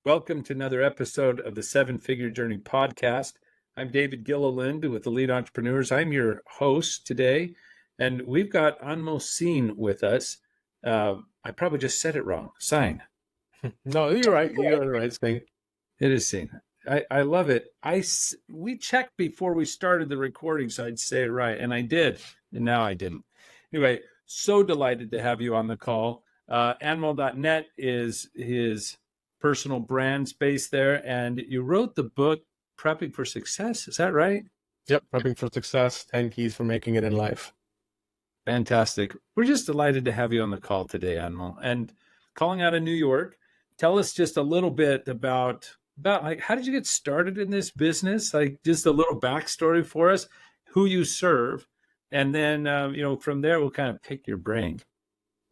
Welcome to another episode of the Seven Figure Journey podcast. I'm David Gilliland with Elite Entrepreneurs. I'm your host today, and we've got Anmol Singh with us. I probably just said it wrong. Sign. No, you're right. You're the right thing. It is Singh. I love it. We checked before we started the recording, so I'd say it right, and I did, and now I didn't. Anyway, so delighted to have you on the call. Anmol.net is his personal brand space there, and you wrote the book Prepping for Success. Is that right? Yep, Prepping for Success, 10 Keys for Making It in Life. Fantastic. We're just delighted to have you on the call today, Anmol. And calling out of New York, tell us just a little bit about like how did you get started in this business? Like just a little backstory for us, who you serve, and then from there we'll kind of pick your brain.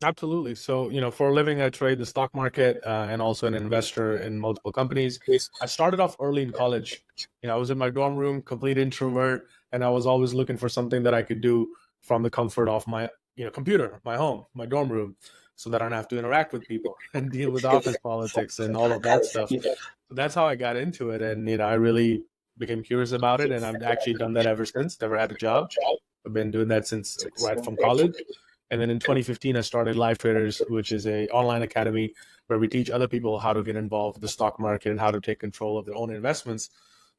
Absolutely. So, for a living, I trade the stock market and also an investor in multiple companies. I started off early in college. I was in my dorm room, complete introvert, and I was always looking for something that I could do from the comfort of my, computer, my home, my dorm room, so that I don't have to interact with people and deal with office politics and all of that stuff. So that's how I got into it. And, I really became curious about it. And I've actually done that ever since. Never had a job. I've been doing that since right from college. And then in 2015, I started LiveTraders, which is an online academy where we teach other people how to get involved with the stock market and how to take control of their own investments.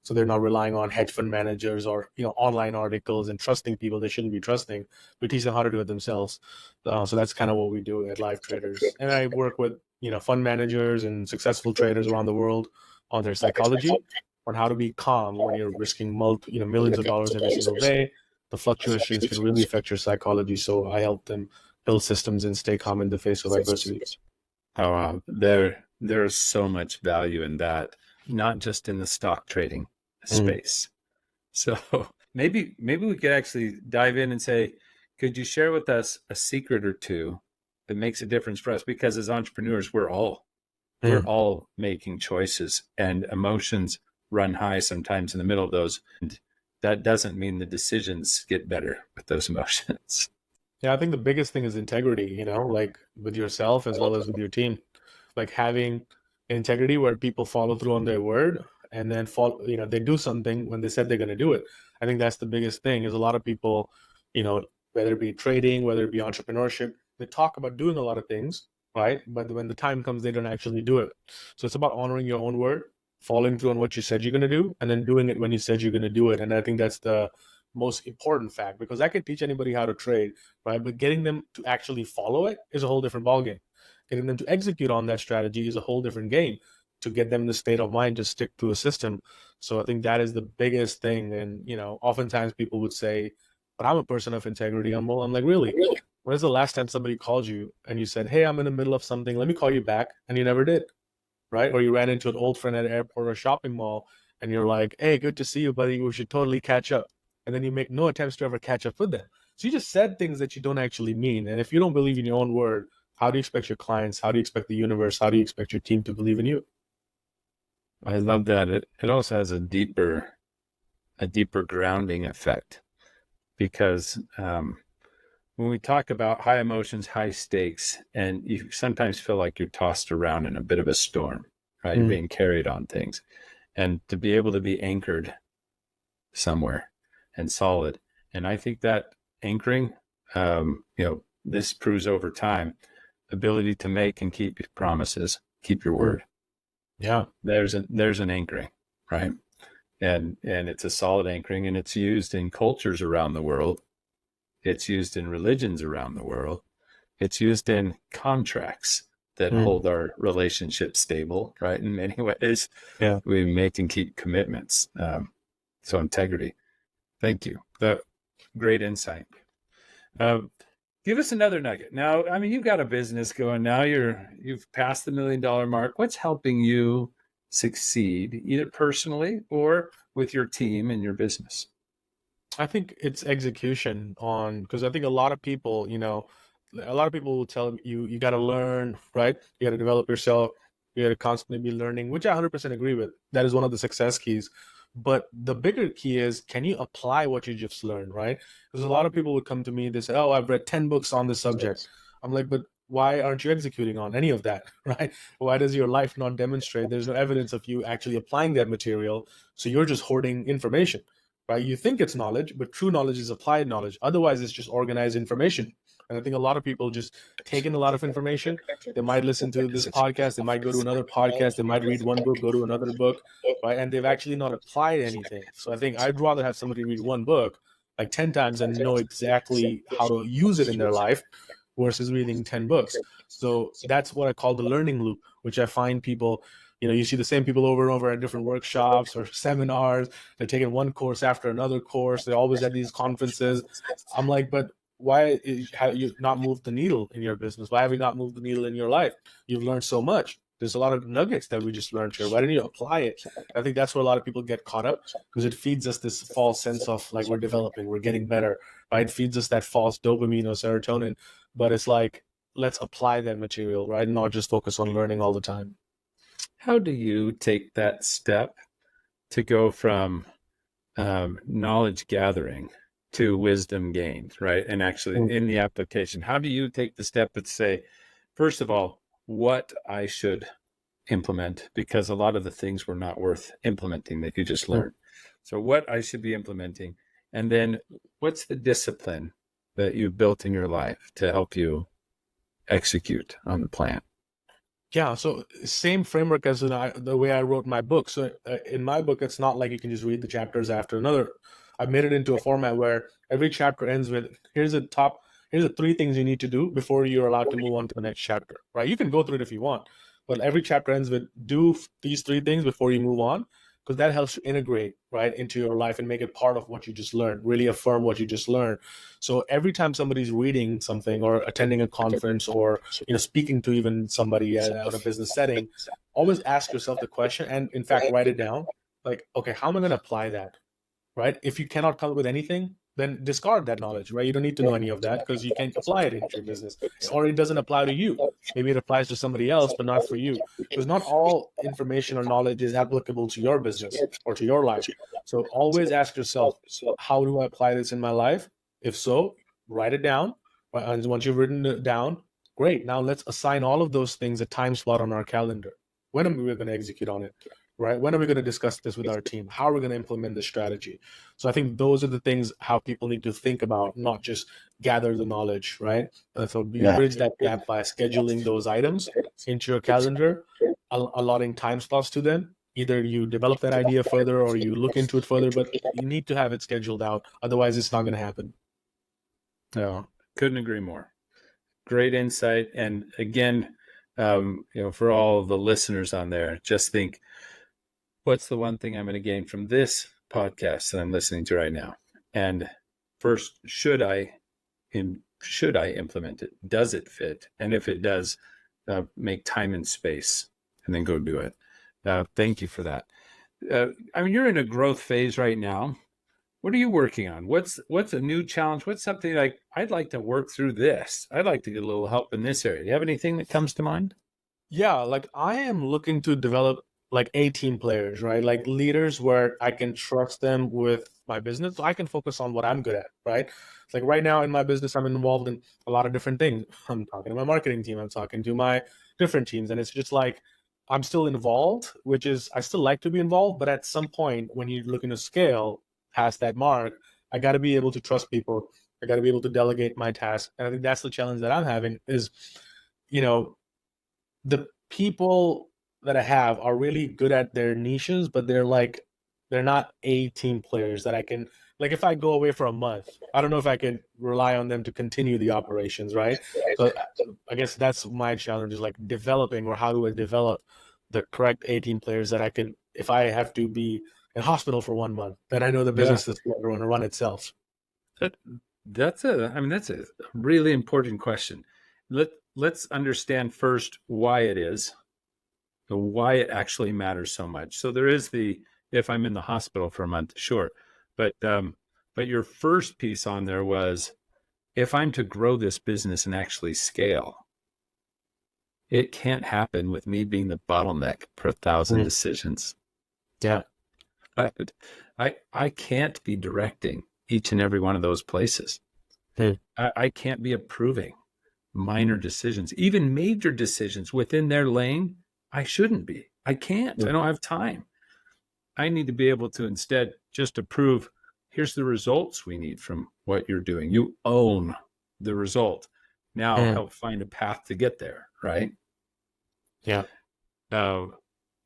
So they're not relying on hedge fund managers or, online articles and trusting people they shouldn't be trusting. We teach them how to do it themselves. So that's kind of what we do at LiveTraders. And I work with, fund managers and successful traders around the world on their psychology, on how to be calm when you're risking millions of dollars every single day. The fluctuations can really affect your psychology. So I help them build systems and stay calm in the face of adversity. Oh, wow. There's so much value in that, not just in the stock trading space. So maybe we could actually dive in and say, could you share with us a secret or two that makes a difference for us? Because as entrepreneurs, we're all making choices, and emotions run high sometimes in the middle of those. And that doesn't mean the decisions get better with those emotions. Yeah, I think the biggest thing is integrity, like with yourself as well as with your team, like having integrity where people follow through on their word and then they do something when they said they're going to do it. I think that's the biggest thing is a lot of people, whether it be trading, whether it be entrepreneurship, they talk about doing a lot of things, right? But when the time comes, they don't actually do it. So it's about honoring your own word, following through on what you said you're going to do, and then doing it when you said you're going to do it. And I think that's the most important fact, because I can teach anybody how to trade, right? But getting them to actually follow it is a whole different ballgame. Getting them to execute on that strategy is a whole different game, to get them in the state of mind to stick to a system. So I think that is the biggest thing. And, oftentimes people would say, but I'm a person of integrity. I'm like, really? When's the last time somebody called you and you said, hey, I'm in the middle of something, let me call you back, and you never did? Right? Or you ran into an old friend at an airport or a shopping mall and you're like, hey, good to see you, buddy. We should totally catch up. And then you make no attempts to ever catch up with them. So you just said things that you don't actually mean. And if you don't believe in your own word, how do you expect your clients? How do you expect the universe? How do you expect your team to believe in you? I love that. It also has a deeper grounding effect, because when we talk about high emotions, high stakes, and you sometimes feel like you're tossed around in a bit of a storm, right? You're being carried on things, and to be able to be anchored somewhere and solid. And I think that anchoring, this proves over time, ability to make and keep your promises, keep your word. Yeah. There's an anchoring, right? And it's a solid anchoring, and it's used in cultures around the world. It's used in religions around the world. It's used in contracts that hold our relationship stable, right? In many ways, we make and keep commitments. So integrity. Thank you. Great insight. Give us another nugget. Now, I mean, you've got a business going now. You've passed the $1 million mark. What's helping you succeed, either personally or with your team and your business? I think it's execution because I think a lot of people, will tell you got to learn, right? You got to develop yourself. You got to constantly be learning, which I 100% agree with. That is one of the success keys. But the bigger key is, can you apply what you just learned, right? Because a lot of people would come to me, they say, oh, I've read 10 books on this subject. I'm like, but why aren't you executing on any of that, right? Why does your life not demonstrate? There's no evidence of you actually applying that material. So you're just hoarding information, right? You think it's knowledge, but true knowledge is applied knowledge. Otherwise, it's just organized information. And I think a lot of people just take in a lot of information. They might listen to this podcast, they might go to another podcast, they might read one book, go to another book, right? And they've actually not applied anything. So I think I'd rather have somebody read one book like 10 times and know exactly how to use it in their life versus reading 10 books. So that's what I call the learning loop, which I find people, you see the same people over and over at different workshops or seminars. They're taking one course after another course. They're always at these conferences. I'm like, but why have you not moved the needle in your business? Why have you not moved the needle in your life? You've learned so much. There's a lot of nuggets that we just learned here. Why didn't you apply it? I think that's where a lot of people get caught up, because it feeds us this false sense of like we're developing, we're getting better, right? It feeds us that false dopamine or serotonin. But it's like, let's apply that material, right? Not just focus on learning all the time. How do you take that step to go from knowledge gathering to wisdom gained, right? And actually in the application, how do you take the step and say, first of all, what I should implement? Because a lot of the things were not worth implementing that you just learned. So what I should be implementing, and then what's the discipline that you've built in your life to help you execute on the plan? Yeah, so same framework as the way I wrote my book. So in my book, it's not like you can just read the chapters after another. I've made it into a format where every chapter ends with, here's the three things you need to do before you're allowed to move on to the next chapter, right? You can go through it if you want, but every chapter ends with, do these three things before you move on, because that helps you integrate, right, into your life and make it part of what you just learned, really affirm what you just learned. So every time somebody's reading something or attending a conference or speaking to even somebody at a business setting, always ask yourself the question, and in fact write it down. Like, okay, how am I going to apply that, right? If you cannot come up with anything, then discard that knowledge, right? You don't need to know any of that because you can't apply it into your business, or it doesn't apply to you. Maybe it applies to somebody else, but not for you, because not all information or knowledge is applicable to your business or to your life. So always ask yourself, how do I apply this in my life? If so, write it down. And once you've written it down, great. Now let's assign all of those things a time slot on our calendar. When are we going to execute on it? Right? When are we going to discuss this with our team? How are we going to implement the strategy? So I think those are the things how people need to think about, not just gather the knowledge, right? So we bridge that gap by scheduling those items into your calendar, allotting time slots to them. Either you develop that idea further or you look into it further, but you need to have it scheduled out. Otherwise, it's not going to happen. No, couldn't agree more. Great insight. And again, for all the listeners on there, just think, what's the one thing I'm going to gain from this podcast that I'm listening to right now? And first, should I implement it? Does it fit? And if it does, make time and space, and then go do it. Thank you for that. You're in a growth phase right now. What are you working on? What's a new challenge? What's something like, I'd like to work through this? I'd like to get a little help in this area. Do you have anything that comes to mind? Yeah, like I am looking to develop like A-team players, right? Like leaders where I can trust them with my business. So I can focus on what I'm good at, right? It's like right now in my business, I'm involved in a lot of different things. I'm talking to my marketing team, I'm talking to my different teams. And it's just like I'm still involved, which is I still like to be involved, but at some point when you're looking to scale past that mark, I got to be able to trust people. I got to be able to delegate my tasks. And I think that's the challenge that I'm having is, you know, the people that I have are really good at their niches, but they're not A-team players that I can, like, if I go away for a month, I don't know if I can rely on them to continue the operations, right? So I guess that's my challenge, is like developing, or how do I develop the correct A-team players that I can, if I have to be in hospital for 1 month, then I know the business is going to run itself. That's a really important question. Let's understand first why it is, why it actually matters so much. So there is if I'm in the hospital for a month, sure, but your first piece on there was, if I'm to grow this business and actually scale, it can't happen with me being the bottleneck per 1,000 decisions. Yeah. I can't be directing each and every one of those places. I can't be approving minor decisions, even major decisions within their lane, I shouldn't be. I can't. I don't have time. I need to be able to instead just approve, here's the results we need from what you're doing. You own the result. Now help find a path to get there, right? Yeah.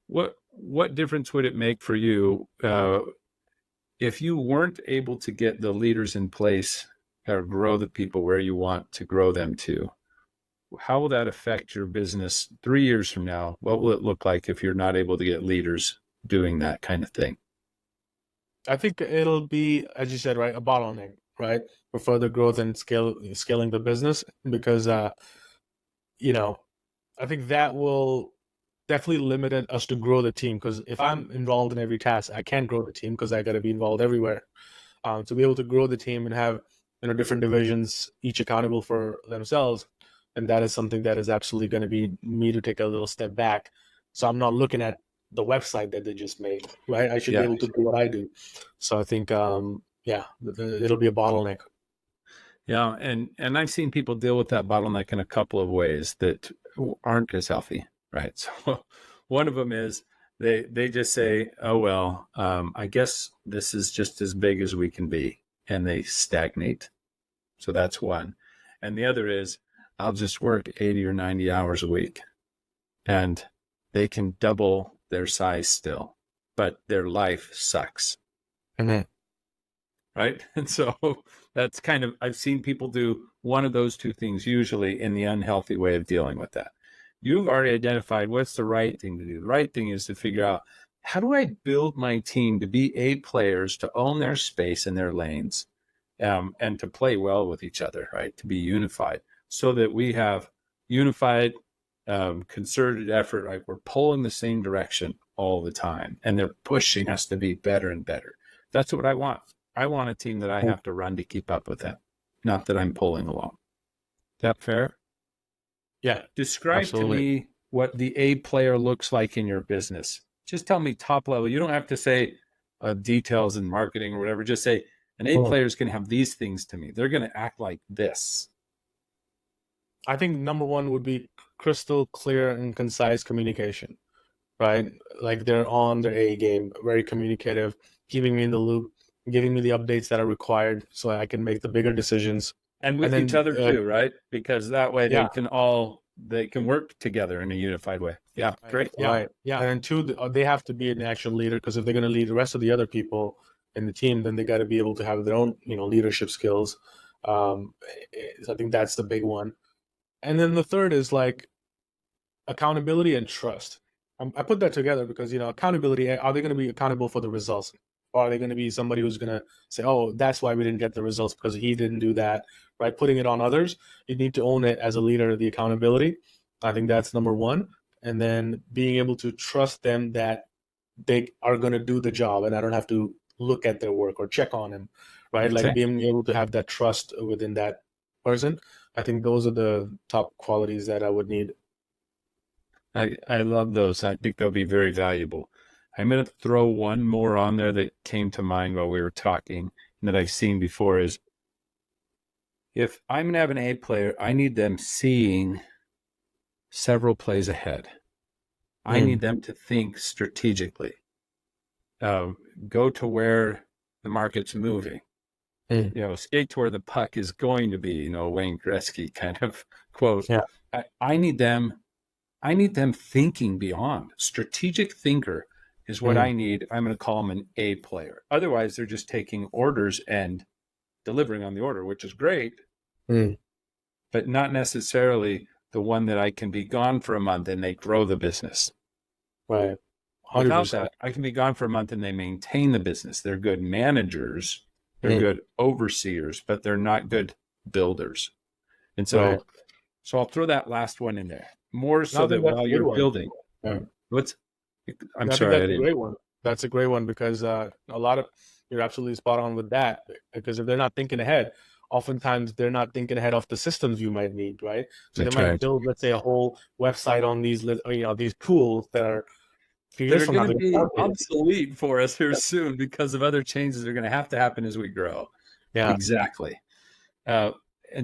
What difference would it make for you if you weren't able to get the leaders in place or grow the people where you want to grow them to? How will that affect your business 3 years from now? What will it look like if you're not able to get leaders doing that kind of thing? I think it'll be, as you said, right, a bottleneck, right, for further growth and scaling the business, because you know, I think that will definitely limit us to grow the team. Because if I'm involved in every task, I can't grow the team because I got to be involved everywhere. To be able to grow the team and have different divisions, each accountable for themselves, and that is something that is absolutely going to be me to take a little step back. So I'm not looking at the website that they just made, right? I should be able to do what I do. So I think, yeah, it'll be a bottleneck. Yeah, and I've seen people deal with that bottleneck in a couple of ways that aren't as healthy, right? So one of them is they just say, oh well, I guess this is just as big as we can be, and they stagnate. So that's one. And the other is, I'll just work 80 or 90 hours a week, and they can double their size still, but their life sucks. Mm-hmm. Right. And so that's kind of, I've seen people do one of those two things, usually in the unhealthy way of dealing with that. You've already identified what's the right thing to do. The right thing is to figure out, how do I build my team to be A players, to own their space and their lanes, and to play well with each other, right? To be unified, so that we have unified, concerted effort, right? We're pulling the same direction all the time, and they're pushing us to be better and better. That's what I want. I want a team that I have to run to keep up with them, not that I'm pulling along. Is that fair? Yeah. Describe Absolutely. to me what the A player looks like in your business. Just tell me top level. You don't have to say details in marketing or whatever. Just say an A player is going to have these things to me. They're going to act like this. I think number one would be crystal clear and concise communication, right? Like they're on their A game, very communicative, keeping me in the loop, giving me the updates that are required so I can make the bigger decisions. And with each other too, right? Because that way yeah. they can work together in a unified way. Yeah, great. Yeah. Right. Yeah. And then two, they have to be an action leader, because if they're going to lead the rest of the other people in the team, then they got to be able to have their own, leadership skills. So I think that's the big one. And then the third is like accountability and trust. I put that together because, accountability, are they going to be accountable for the results? Or are they going to be somebody who's going to say, oh, that's why we didn't get the results because he didn't do that, right? Putting it on others. You need to own it as a leader, the accountability. I think that's number one. And then being able to trust them that they are going to do the job and I don't have to look at their work or check on them, right? Like being able to have that trust within that person. I think those are the top qualities that I would need. I love those. I think they'll be very valuable. I'm going to throw one more on there that came to mind while we were talking and that I've seen before is, if I'm going to have an A player, I need them seeing several plays ahead. I need them to think strategically. Go to where the market's moving. Skate to where the puck is going to be, Wayne Gretzky kind of quote. Yeah. I need them thinking beyond. Strategic thinker is what I need. I'm going to call them an A player. Otherwise, they're just taking orders and delivering on the order, which is great, but not necessarily the one that I can be gone for a month and they grow the business. Right. 100%. Without that, I can be gone for a month and they maintain the business. They're good managers. They're good overseers, but they're not good builders. And so, so I'll throw that last one in there. More so that while you're building, I'm sorry. That's a great one. That's a great one because you're absolutely spot on with that. Because if they're not thinking ahead, oftentimes they're not thinking ahead of the systems you might need, right? So they might build, let's say, a whole website on these, these tools that are they're going to be obsolete for us here soon because of other changes that are going to happen as we grow. Yeah, exactly. And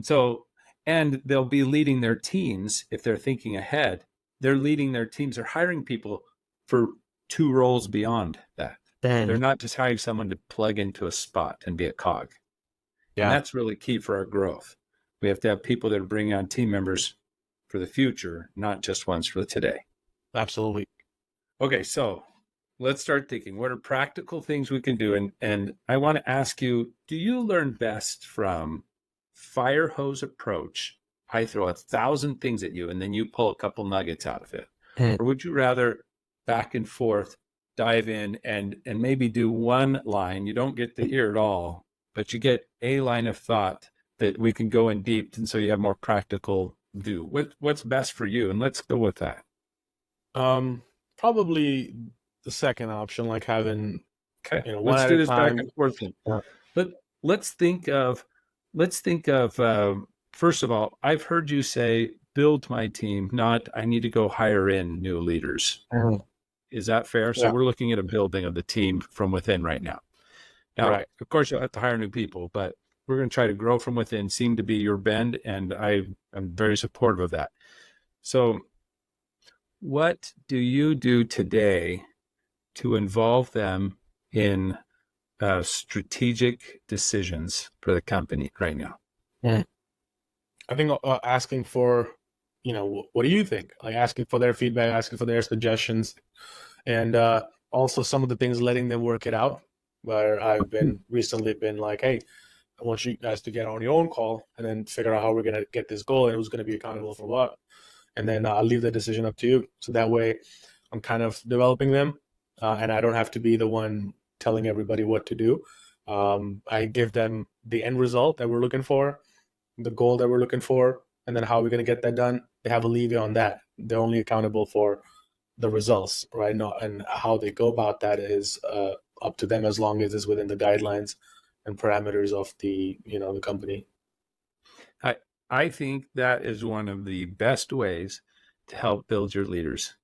so And they'll be leading their teams if they're thinking ahead. They're leading their teams. They're hiring people for 2 roles beyond that. They're not just hiring someone to plug into a spot and be a cog. And Yeah, that's really key for our growth. We have to have people that are bringing on team members for the future, not just ones for today. absolutely. Okay, so let's start thinking. What are practical things we can do? And I want to ask you, do you learn best from fire hose approach? I throw 1,000 things at you and then you pull a couple nuggets out of it. Or would you rather back and forth dive in and maybe do one line? You don't get to hear it all, but you get a line of thought that we can go in deep, and so you have more practical do. What's best for you? And let's go with that. Probably the second option, like having, Okay, one let's at do a this back time. and forth. Yeah. Let let's think of first of all, I've heard you say build my team, not I need to go hire in new leaders. Mhm. Is that fair? So Yeah. we're looking at a building of the team from within right now. Now, Right. of course, you'll have to hire new people, but we're going to try to grow from within. Seem to be your bend, and I am very supportive of that. So, what do you do today to involve them in strategic decisions for the company right now? I think asking for, what do you think? Like asking for their feedback, asking for their suggestions, and also some of the things letting them work it out. Where I've been recently been like, hey, I want you guys to get on your own call and then figure out how we're gonna get this goal and who's gonna be accountable for what, and then I'll leave the decision up to you. So that way, I'm kind of developing them, and I don't have to be the one telling everybody what to do. I give them the end result that we're looking for, the goal that we're looking for, and then how we're going to get that done. They have a leeway on that. They're only accountable for the results, right? No, and how they go about that is up to them, as long as it's within the guidelines and parameters of the company. I I think that is one of the best ways to help build your leaders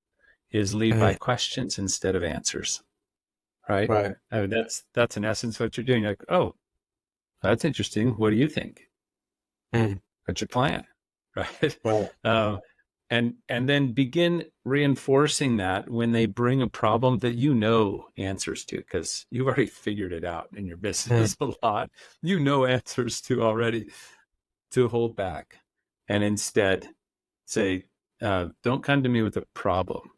is lead by questions instead of answers. Right? Right. I mean, that's in essence what you're doing. You're like, oh, that's interesting. What do you think? Mm. What's your plan? Right? Right. And then begin reinforcing that when they bring a problem that you know answers to, because you've already figured it out in your business a lot. You know answers to already, to hold back and instead say, don't come to me with a problem.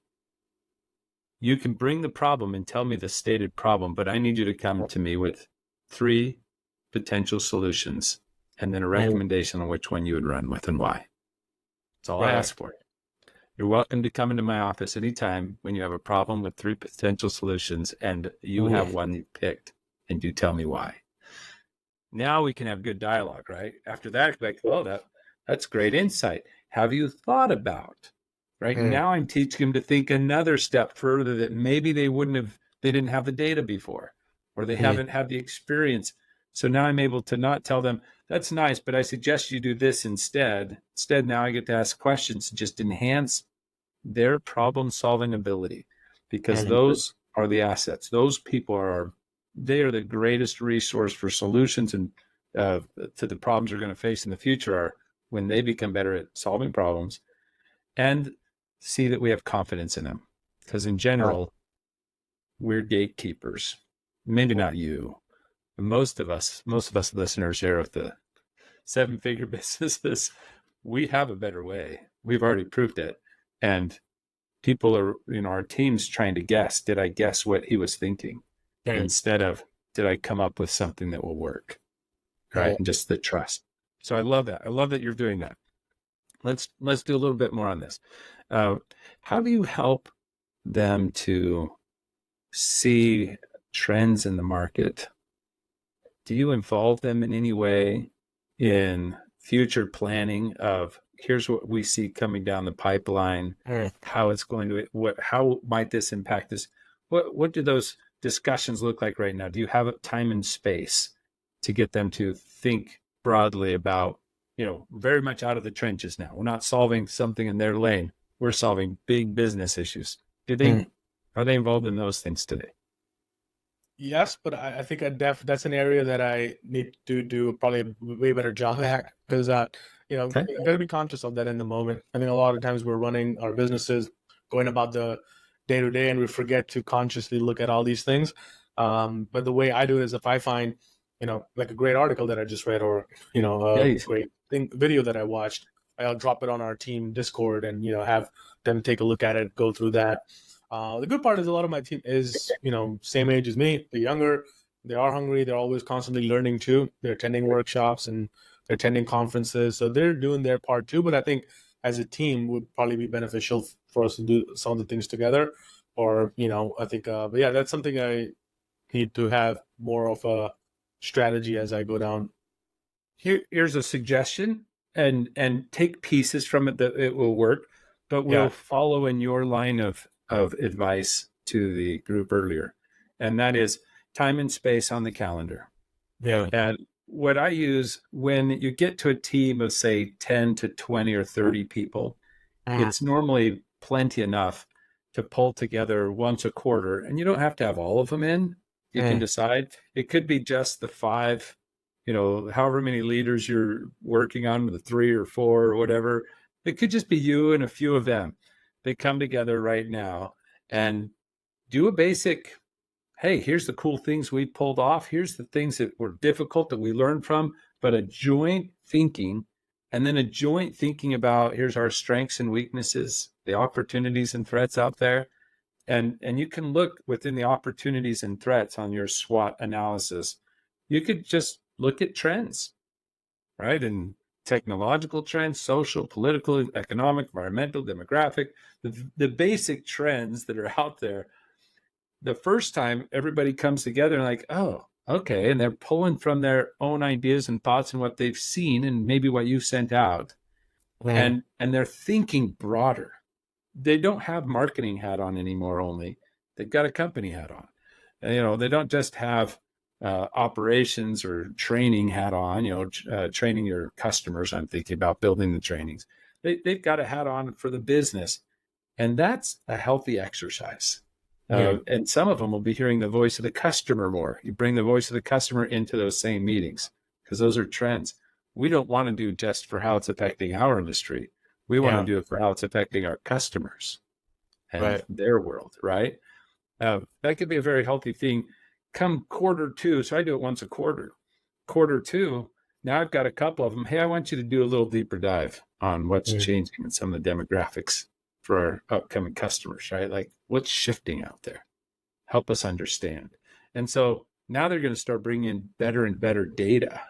You can bring the problem and tell me the stated problem, but I need you to come to me with 3 potential solutions and then a recommendation on which one you would run with and why. That's all I Right. ask for. You're welcome to come into my office anytime when you have a problem with 3 potential solutions and you have one you picked and you tell me why. Now we can have good dialogue, right? After that, like, oh, that's great insight. Have you thought about, right? Now I'm teaching them to think another step further that maybe they didn't have the data before, or they haven't had the experience. So now I'm able to not tell them, that's nice, but I suggest you do this instead. Instead, now I get to ask questions to just enhance their problem solving ability, because those are the assets. Those people they are the greatest resource for solutions and to the problems we're going to face in the future are when they become better at solving problems and see that we have confidence in them. Because in general, we're gatekeepers. Maybe not you, but most of us listeners here with the 7-figure businesses, we have a better way. We've already proved it. And people are, our team's trying to guess, did I guess what he was thinking? Instead of, did I come up with something that will work? Right. And just the trust. So I love that. I love that you're doing that. Let's do a little bit more on this. How do you help them to see trends in the market? Do you involve them in any way in future planning of here's what we see coming down the pipeline, how it's going to, how might this impact this? What do those discussions look like right now? Do you have time and space to get them to think broadly about, very much out of the trenches now? We're not solving something in their lane. We're solving big business issues. Are they involved in those things today? Yes, but I think that's an area that I need to do probably a way better job at, because Okay. got to be conscious of that in the moment. I think a lot of times we're running our businesses, going about the day to day, and we forget to consciously look at all these things. But the way I do it is if I find, like a great article that I just read, or Yeah. a great video that I watched, I'll drop it on our team Discord and have them take a look at it, go through that. The good part is a lot of my team is same age as me. They're younger. They are hungry. They're always constantly learning too. They're attending workshops and they're attending conferences, so they're doing their part too. But I think as a team would probably be beneficial for us to do some of the things together. Or I think, but yeah, that's something I need to have more of a strategy as I go down. Here's a suggestion, and take pieces from it that it will work, but we'll Yeah, follow in your line of advice to the group earlier, and that is time and space on the calendar. yeah, And what I use when you get to a team of, say, 10 to 20 or 30 people, it's normally plenty enough to pull together once a quarter. And you don't have to have all of them in. You can decide. It could be just the five, however many leaders you're working on, the three or four or whatever. It could just be you and a few of them. They come together right now and do a basic, hey, here's the cool things we pulled off. Here's the things that were difficult that we learned from, but a joint thinking, and then a joint thinking about here's our strengths and weaknesses, the opportunities and threats out there. And you can look within the opportunities and threats on your SWOT analysis. You could just look at trends, right? And technological trends, social, political, economic, environmental, demographic, the basic trends that are out there. The first time everybody comes together and like, oh, okay. And they're pulling from their own ideas and thoughts and what they've seen and maybe what you've sent out. And they're thinking broader. They don't have marketing hat on anymore only. They've got a company hat on. And, they don't just have operations or training hat on, training your customers. I'm thinking about building the trainings. They've got a hat on for the business. And that's a healthy exercise. And some of them will be hearing the voice of the customer more. You bring the voice of the customer into those same meetings because those are trends. We don't want to do just for how it's affecting our industry. We want to do it for how it's affecting our customers and right. their world, right? That could be a very healthy thing. Come quarter two, so I do it once a quarter. Quarter two, now I've got a couple of them. Hey, I want you to do a little deeper dive on what's changing in some of the demographics for our upcoming customers, right? Like what's shifting out there? Help us understand. And so now they're going to start bringing in better and better data.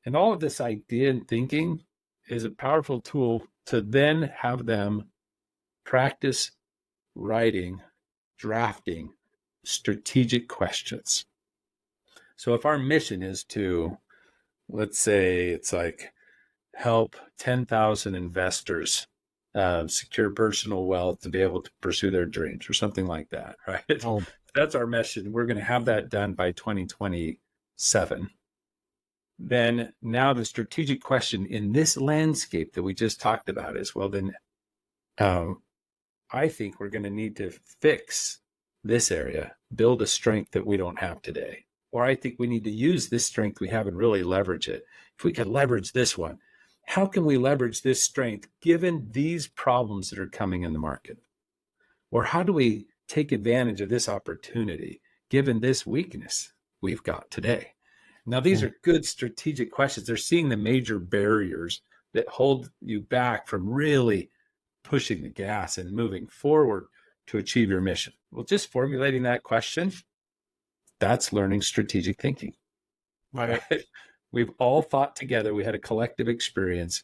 And all of this idea and thinking is a powerful tool to then have them practice writing, drafting strategic questions. So if our mission is to, let's say it's like help 10,000 investors secure personal wealth to be able to pursue their dreams or something like that, right? Oh, That's our mission. We're going to have that done by 2027. Then now the strategic question in this landscape that we just talked about is, well, then I think we're going to need to fix this area, build a strength that we don't have today. Or I think we need to use this strength we have and really leverage it. If we could leverage this one, how can we leverage this strength given these problems that are coming in the market? Or how do we take advantage of this opportunity given this weakness we've got today? Now, these are good strategic questions. They're seeing the major barriers that hold you back from really pushing the gas and moving forward to achieve your mission. Well, just formulating that question, that's learning strategic thinking. right. Right? We've all thought together. We had a collective experience.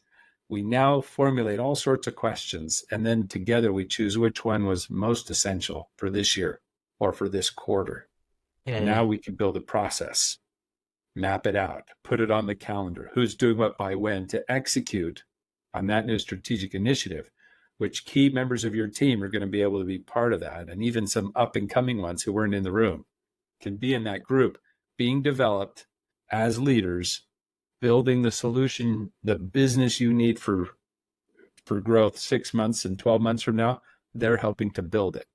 We now formulate all sorts of questions, and then together we choose which one was most essential for this year or for this quarter. And now we can build a process, map it out, put it on the calendar, who's doing what by when to execute on that new strategic initiative, which key members of your team are going to be able to be part of that. And even some up and coming ones who weren't in the room can be in that group being developed as leaders, building the solution, the business you need for growth 6 months and 12 months from now. They're helping to build it.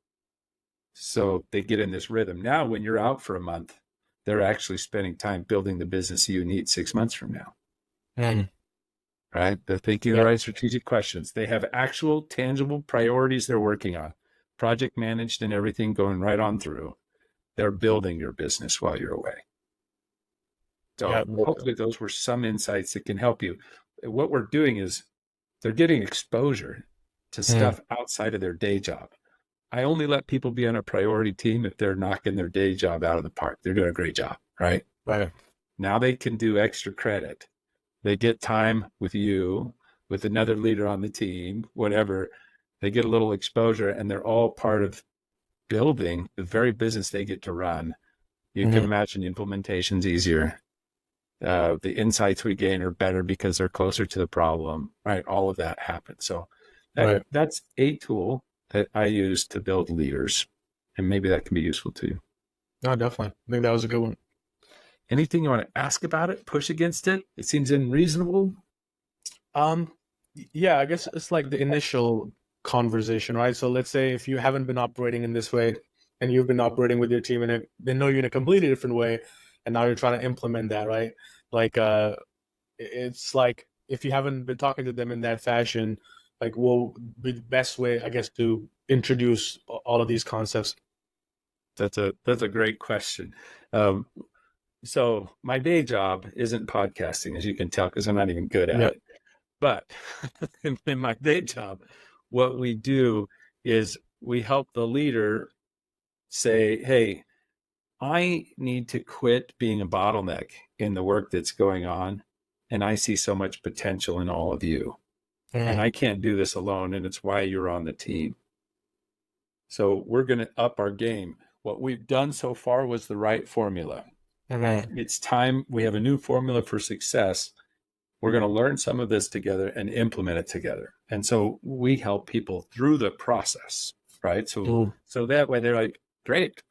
So they get in this rhythm. Now, when you're out for a month, they're actually spending time building the business you need 6 months from now. right? They're thinking the Yeah. right strategic questions. They have actual tangible priorities they're working on, project managed and everything going right on through. They're building your business while you're away. Yeah. So hopefully those were some insights that can help you. What we're doing is they're getting exposure to Mm. stuff outside of their day job. I only let people be on a priority team if they're knocking their day job out of the park. They're doing a great job, right? Right. Now they can do extra credit. They get time with you, with another leader on the team, whatever. They get a little exposure and they're all part of building the very business they get to run. You can Mhm. imagine the implementation's easier. The insights we gain are better because they're closer to the problem, right? All of that happens. So Right. that's a tool that I use to build leaders, and maybe that can be useful to you. No, definitely. I think that was a good one. Anything you want to ask about it, push against it? It seems unreasonable. Um, yeah, I guess it's like the initial conversation, right? So let's say if you haven't been operating in this way and you've been operating with your team and they know you in a completely different way, and now you're trying to implement that, right? Like, it's like if you haven't been talking to them in that fashion, like, what would be the best way, I guess, to introduce all of these concepts? That's a great question. Um, so my day job isn't podcasting, as you can tell, because I'm not even good at Yeah. it. But in my day job, what we do is we help the leader say, hey, I need to quit being a bottleneck in the work that's going on. And I see so much potential in all of you. And Mhm. I can't do this alone. And it's why you're on the team. So we're going to up our game. What we've done so far was the right formula. Mhm. It's time we have a new formula for success. We're going to learn some of this together and implement it together. And so we help people through the process, right? Mm. So that way they're like, great,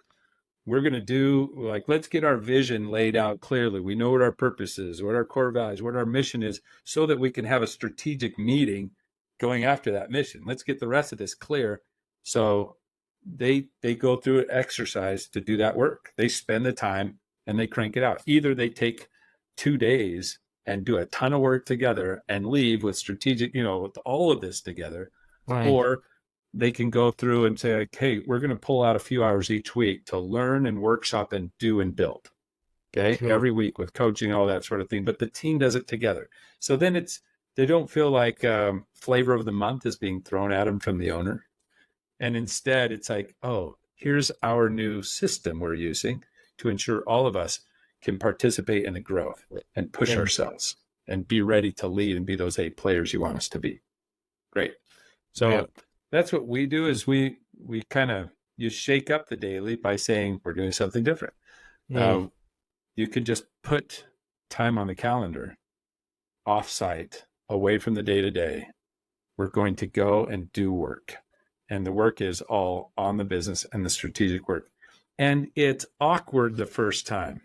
we're going to do, like, let's get our vision laid out clearly. We know what our purpose is, what our core values, what our mission is, so that we can have a strategic meeting going after that mission. Let's get the rest of this clear. So they go through an exercise to do that work. They spend the time and they crank it out. Either they take 2 days and do a ton of work together and leave with strategic, with all of this together, Right. or they can go through and say, like, hey, we're going to pull out a few hours each week to learn and workshop and do and build. Okay. Sure. Every week with coaching, all that sort of thing. But the team does it together. So then they don't feel like flavor of the month is being thrown at them from the owner. And instead, it's like, oh, here's our new system we're using to ensure all of us can participate in the growth and push Yeah. ourselves and be ready to lead and be those A players you want us to be. Great. Yeah. So that's what we do is we kind of you shake up the daily by saying we're doing something different. Mm. You can just put time on the calendar, offsite, away from the day to day. We're going to go and do work. And the work is all on the business and the strategic work. And it's awkward the first time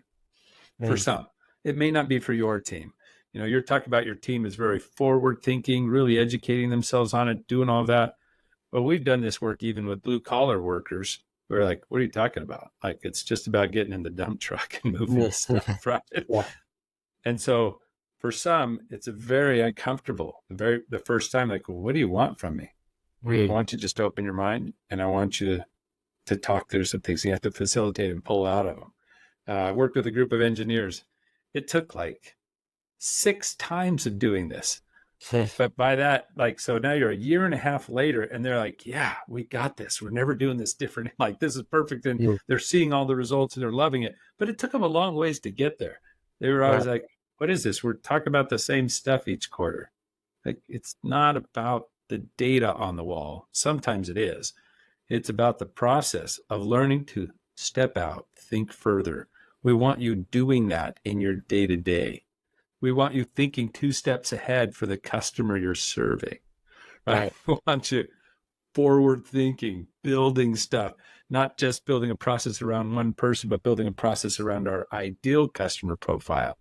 for Mm. some. It may not be for your team. You're talking about your team is very forward thinking, really educating themselves on it, doing all that. But we've done this work even with blue collar workers. We're like, what are you talking about? Like, it's just about getting in the dump truck and moving Yes. stuff, right? Yeah. And so for some, it's a very uncomfortable. The first time, like, well, what do you want from me? I Read. want you just to open your mind, and I want you to talk through some things. You have to facilitate and pull out of them. I worked with a group of engineers. It took like 6 times of doing this. But by that, like, so now you're a year and a half later, and they're like, yeah, we got this. We're never doing this different. Like, this is perfect. And Mm. they're seeing all the results and they're loving it. But it took them a long ways to get there. They were always Right. like, what is this? We're talking about the same stuff each quarter. Like, it's not about the data on the wall. Sometimes it is. It's about the process of learning to step out, think further. We want you doing that in your day to day. We want you thinking 2 steps ahead for the customer you're serving. Right? Right. We want you forward thinking, building stuff, not just building a process around one person, but building a process around our ideal customer profile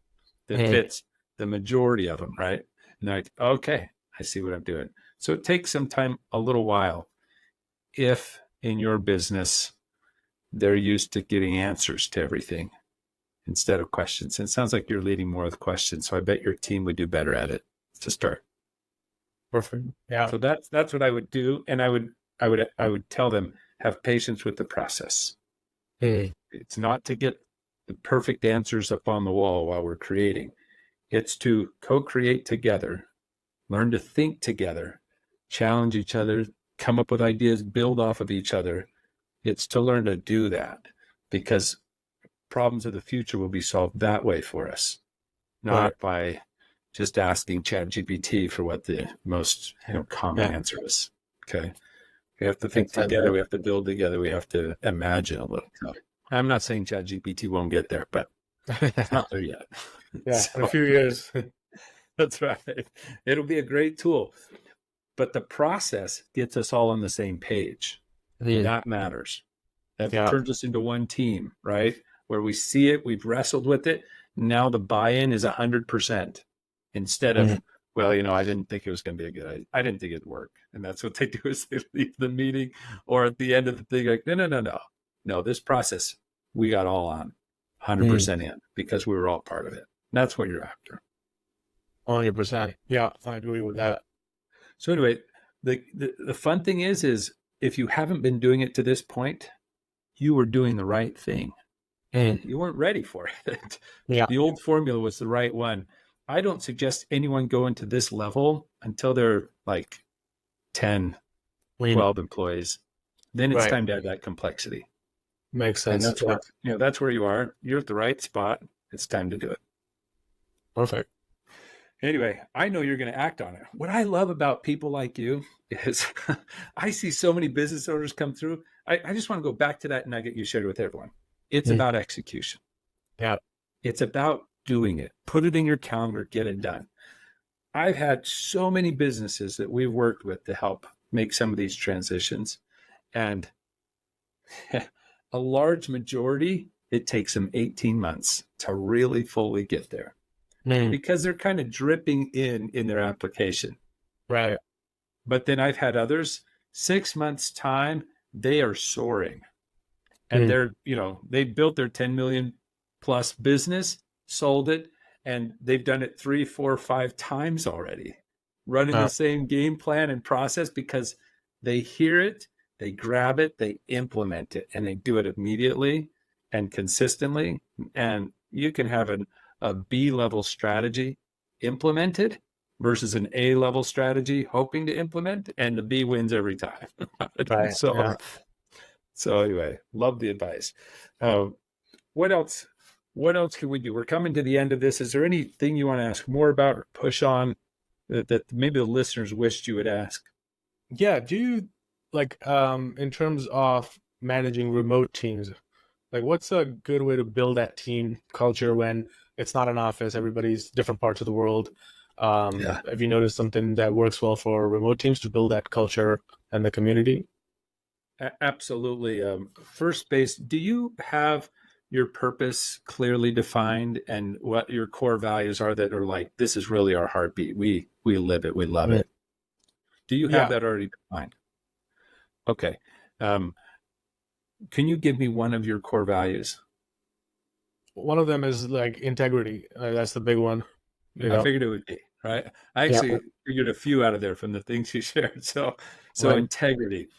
that Mm. fits the majority of them, right? And they're like, okay, I see what I'm doing. So it takes some time, a little while. If in your business, they're used to getting answers to everything instead of questions. And it sounds like you're leading more with questions. So I bet your team would do better at it. to start. Perfect. Yeah. So that's what I would do, and I would tell them, have patience with the process. Mm. It's not to get the perfect answers up on the wall while we're creating. It's to co-create together, learn to think together, challenge each other, come up with ideas, build off of each other. It's to learn to do that, because problems of the future will be solved that way for us, Right. not by just asking ChatGPT for what the most common Yeah. answer is. Okay. We have to think Makes sense. together. We have to build together. We have to imagine a little. So I'm not saying ChatGPT won't get there, but it's not there yet. Yeah. In a So few years. that's right. It'll be a great tool, but the process gets us all on the same page. That matters. That Yeah. turns us into one team, right? Where we see it, we've wrestled with it. Now the buy-in is 100% instead of, well, I didn't think it was going to be a good idea. I didn't think it'd work. And that's what they do, is they leave the meeting or at the end of the thing, like, no, this process, we got all on 100% in, because we were all part of it. And that's what you're after. 100%. Yeah, I agree with that. So anyway, the fun thing is if you haven't been doing it to this point, you were doing the right thing. You weren't ready for it. Yeah. The old formula was the right one. I don't suggest anyone go into this level until they're like 10, 12 employees. Then it's time to add that complexity. Makes And sense. that's where you are. You're at the right spot. It's time to do it. Perfect. Anyway, I know you're going to act on it. What I love about people like you is I see so many business owners come through. I just want to go back to that nugget you shared with everyone. It's about execution. Yeah. It's about doing it. Put it in your calendar, get it done. I've had so many businesses that we've worked with to help make some of these transitions. And a large majority, it takes them 18 months to really fully get there, because they're kind of dripping in their application. Right. But then I've had others, 6 months time, they are soaring. And they're, they built their 10 million plus business, sold it, and they've done it 3, 4, 5 times already, running the same game plan and process, because they hear it, they grab it, they implement it, and they do it immediately and consistently. And you can have a B-level strategy implemented versus an A-level strategy hoping to implement, and the B wins every time. Right. So anyway, love the advice. What else? What else can we do? We're coming to the end of this. Is there anything you want to ask more about or push on that maybe the listeners wished you would ask? Yeah. Do you in terms of managing remote teams, what's a good way to build that team culture when it's not an office, everybody's different parts of the world? Have you noticed something that works well for remote teams to build that culture and the community? Absolutely. First base, do you have your purpose clearly defined and what your core values are that are like, this is really our heartbeat. We live it. We love it. Do you have that already defined? Okay. Can you give me one of your core values? One of them is integrity. That's the big one. I figured it would be, right? I actually figured a few out of there from the things you shared. So integrity.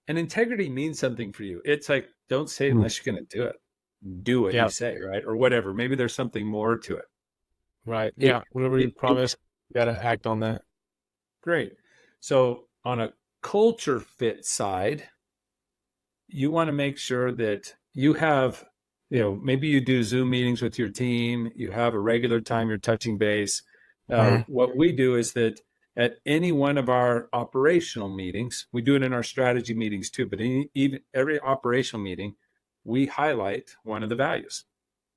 And integrity means something for you. It's like, don't say it unless you're going to do it. Do what you say, right? Or whatever. Maybe there's something more to it. Right. Whatever you promise, you got to act on that. Great. So on a culture fit side, you want to make sure that you have, maybe you do Zoom meetings with your team. You have a regular time you're touching base. What we do is that at any one of our operational meetings, we do it in our strategy meetings too, but even every operational meeting, we highlight one of the values.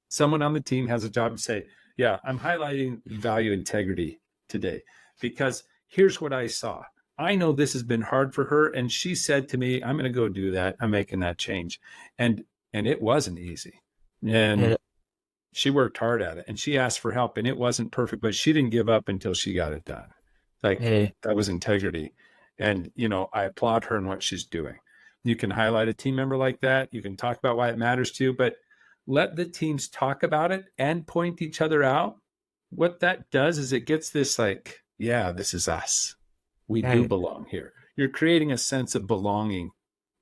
Someone on the team has a job to say, yeah, I'm highlighting value integrity today because here's what I saw. I know this has been hard for her. And she said to me, I'm going to go do that. I'm making that change. And it wasn't easy. And she worked hard at it and she asked for help and it wasn't perfect, but she didn't give up until she got it done. That was integrity. And, I applaud her in what she's doing. You can highlight a team member like that. You can talk about why it matters to you, but let the teams talk about it and point each other out. What that does is it gets this yeah, this is us. We do Right. belong here. You're creating a sense of belonging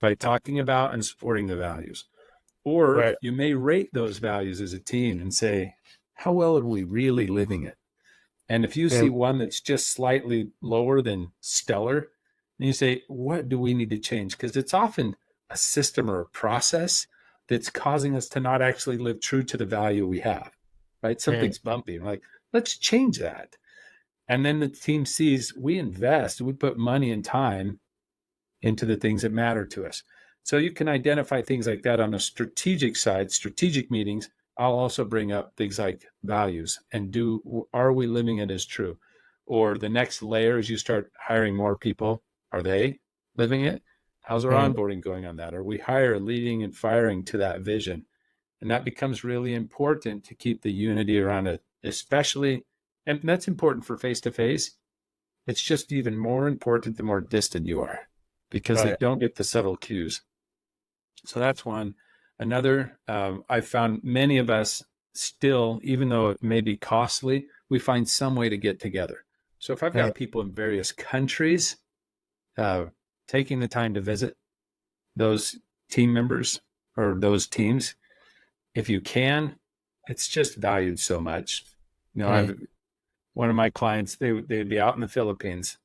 by talking about and supporting the values. Or Right. you may rate those values as a team and say, how well are we really living it? And if you see Yeah. one that's just slightly lower than stellar, then you say, what do we need to change? Because it's often a system or a process that's causing us to not actually live true to the value we have, right? Right. Something's bumpy. Like, let's change that. And then the team sees we invest, we put money and time into the things that matter to us. So you can identify things like that on a strategic side, strategic meetings. I'll also bring up things like values and are we living it as true? Or the next layer as you start hiring more people, are they living it? How's our Right. onboarding going on that? Are we leading and firing to that vision? And that becomes really important to keep the unity around it, especially, and that's important for face to face. It's just even more important the more distant you are because they Right. don't get the subtle cues. So that's one. Another, I found many of us still, even though it may be costly, we find some way to get together. So if I've got Right. people in various countries uh, taking the time to visit those team members or those teams, if you can, it's just valued so much. You know, Right. I've one of my clients, they'd be out in the Philippines.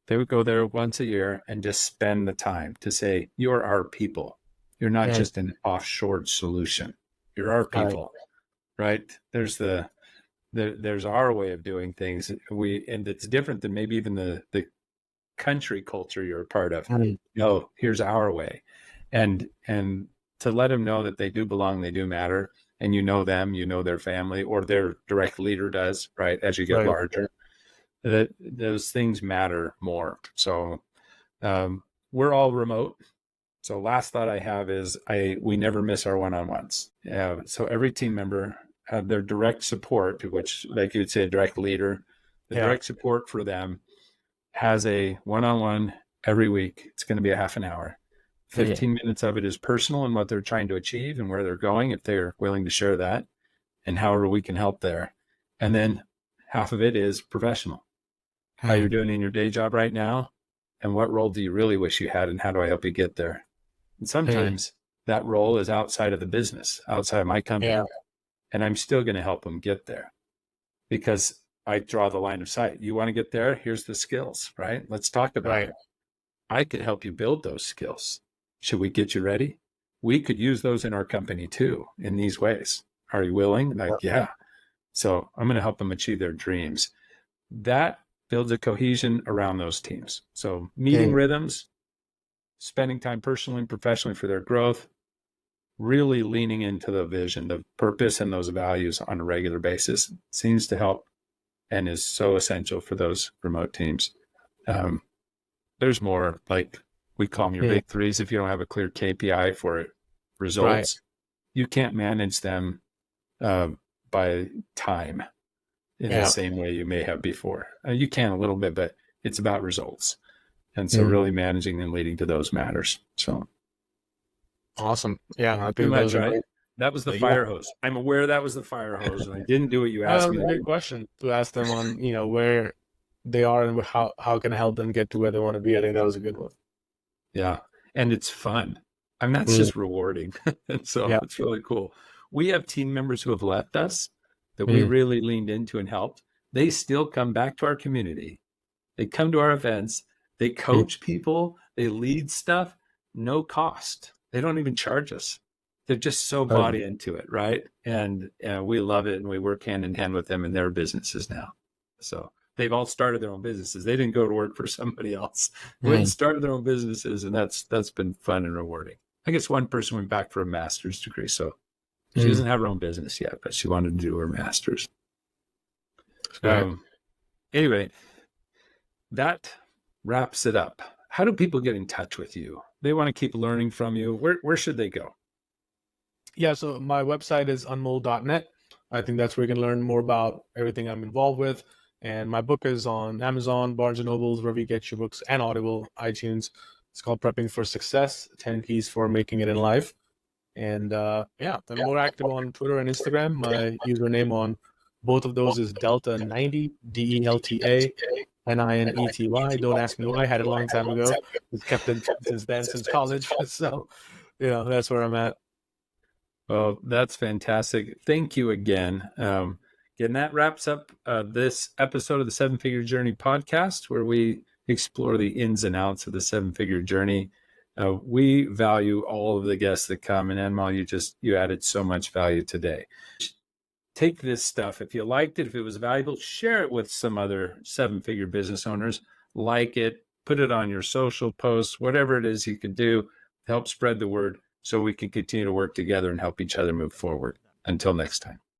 They would go there once a year and just spend the time to say, you're our people. You're not Right. just an offshore solution. You're our Right. people, right? There's our way of doing things. And it's different than maybe even the country culture you're a part of. Right. No, here's our way. And to let them know that they do belong, they do matter, and you know them, you know their family, or their direct leader does, right? As you get Right. larger, that those things matter more. So we're all remote. So last thought I have is we never miss our one-on-ones. So every team member have their direct support, which like you would say, a direct leader, the Yeah. direct support for them has a one-on-one every week. It's going to be a half an hour. Yeah. 15 minutes of it is personal and what they're trying to achieve and where they're going, if they're willing to share that, and however we can help there. And then half of it is professional. How you're Right. doing in your day job right now, and what role do you really wish you had, and how do I help you get there? And Right. sometimes that role is outside of the business, outside of my Yeah. company, and I'm still going to help them get there because I draw the line of sight. You want to get there? Here's the skills, right? Let's talk about Right. it. I could help you build those skills. Should we get you ready? We could use those in our company too, in these ways. Are you willing? Yeah. Like, yeah. So I'm going to help them achieve their dreams. That builds a cohesion around those teams. So meeting Okay. rhythms, spending time personally and professionally for their growth, really leaning into the vision, the purpose, and those values on a regular basis seems to help and is so essential for those remote teams. Um, there's more, like we call them your Yeah. big threes. If you don't have a clear KPI for it, Right. results, you can't manage them uh, by time in the Yeah. same way you may have before. You can a little bit, but it's about results. And so Mm. really managing and leading to those matters. So Awesome. Yeah. I too think that much, was a right? great. That was the Yeah. fire hose. I'm aware that was the fire hose, and I didn't do what you That asked was me a to great do. question to ask them on, where they are and how can I help them get to where they want to be. I think that was a good one. Yeah. And it's fun. I mean, that's Mm. just rewarding. And so Yeah. it's really cool. We have team members who have left us that we Mm. really leaned into and helped. They still come back to our community. They come to our events. They Mm. coach people. They lead stuff, no cost. They don't even charge us. They're just so Right. bought into it, right? And we love it, and we work hand in hand with them in their businesses now. So they've all started their own businesses. They didn't go to work for somebody else. They went and Mm. started their own businesses, and that's been fun and rewarding. I guess one person went back for a master's degree, so she Mm. doesn't have her own business yet, but she wanted to do her master's. Right. Um, anyway, that wraps it up. How do people get in touch with you? They want to keep learning from you. Where should they go? Yeah. So my website is unmol.net. I think that's where you can learn more about everything I'm involved with. And my book is on Amazon, Barnes and Nobles, wherever you get your books, and Audible, iTunes. It's called Prepping for Success: 10 Keys for Making It in Life. And yeah, I'm more active on Twitter and Instagram. My username on Both of those is Delta 90, DELTA, NINETY. Don't ask me why. I had it a long time ago. It's kept it since then, since college. So, that's where I'm at. Well, that's fantastic. Thank you again. Again, that wraps up this episode of the Seven Figure Journey podcast, where we explore the ins and outs of the seven-figure journey. We value all of the guests that come, and Anmol, you added so much value today. Take this stuff. If you liked it, if it was valuable, share it with some other seven-figure business owners. Like it, put it on your social posts, whatever it is you can do to help spread the word so we can continue to work together and help each other move forward. Until next time.